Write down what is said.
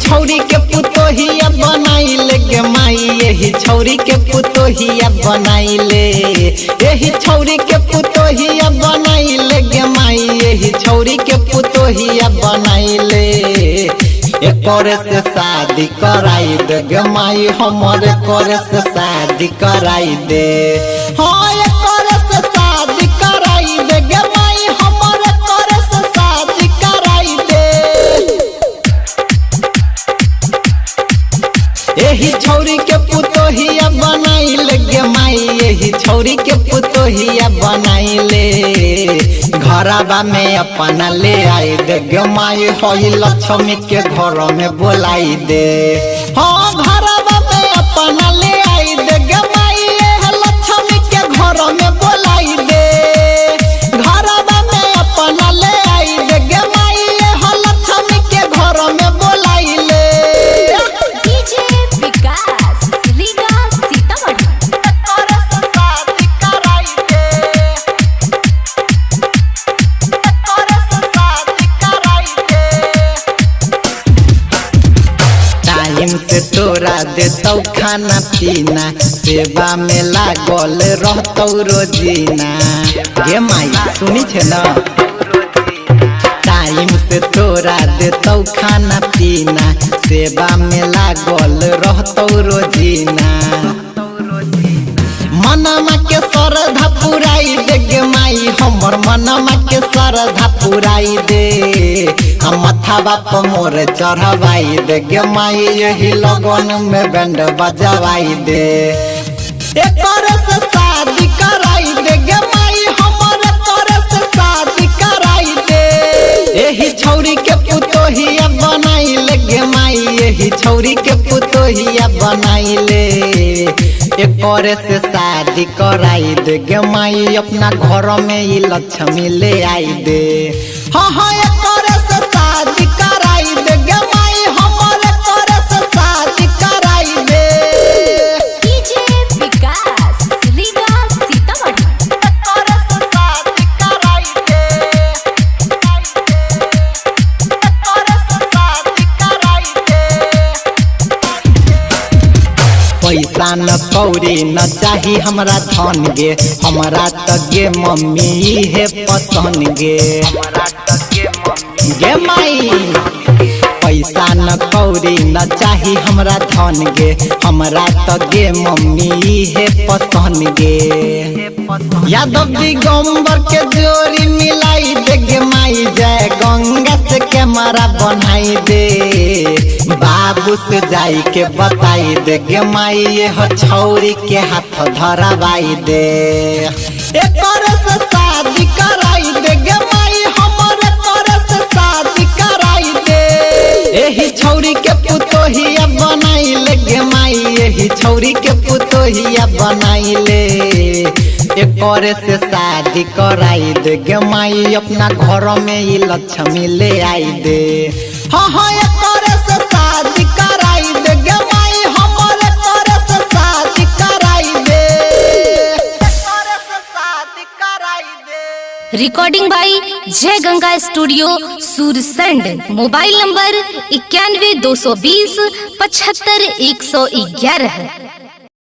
छौरी के पुतोहिया बनाइले गे माई, यही छौरी के पुतोहिया बनाइले, यही छौरी के पुतोहिया बनाइले गे माई, यही छौरी के पुतोहिया बनाइले। एकर से शादी कराई दे गे माई, हमरे कर से शादी कराई दे। हाँ एकर से शादी कराई दे गे माई, हमरे कर से शादी कराई दे। यही छौरी के पुतोहिया बनाइले गे माई, यही छौरी के पुतोहिया बनाइले। घरबा में अपना ले आई दे गे माई, होई लक्ष्मी के घर में बोलाई दे। हाँ घरबा में अपना ले आई दे गे माई, लक्ष्मी के घर में बोलाई दे। घरबा में अपना ले आई दे गे माई, लक्ष्मी के घर में बोलाई ले। से तोरा देतौ खाना पीना, सेवा में लागल रहतौ रोजीना। गे माई सुनी छे ना, टाइम से तोरा देतौ खाना पीना, सेवा में लागल रहतौ रोजीना। मनमा के श्रद्धा पुराई दे गे माई, हमर मनमा के श्रद्धा पुराई दे। हम मथावा पर मोर चढ़वाई दे गे माई, यही लगन में बैंड बजवाई दे। एकर से शादी कराई दे गे माई, हमर कर से शादी कराई दे। यही छौरी के पुतोहिया बनाइले गे माई, यही छौरी के पुतोहिया बनाइले। एकर से शादी कराई दे गे माई, अपना घर में ही लक्ष्मी ले आई दे। हाँ हाँ एकर से शादी कराई दे गे माई, हमर कर से शादी कराई दे। पैसा न कौड़ी न चाही हमरा धन गे, हमरा त गे मम्मी है पसंद गे। गे माई पैसा न कौड़ी न चाही हमरा धन गे, हमरा त गे मम्मी है पसंद गे। यादव दिगंबर के जोड़ी मिलाई दे गे माई, जय गंगा से कैमरा बनाई दे। बाबू से जाई के बताई दे गे माई, ये छौरी के हाथ धरावाई दे। एकर से शादी कराई दे गे माई, हमर कर से शादी कराई दे। यही छौरी के पुतोहिया बनाइले गे माई, यही छौरी के पुतोहिया बनाइले। एकर से शादी कराई दे गे माई, अपना घर में ही लक्ष्मी ले आई दे। हाँ हाँ एकर से शादी कराई दे गे माई, हमर कर से शादी कराई दे। एकर से शादी कराई दे। रिकॉर्डिंग बाई जय Ganga studio Sursand. Mobile number 91 220 75 111।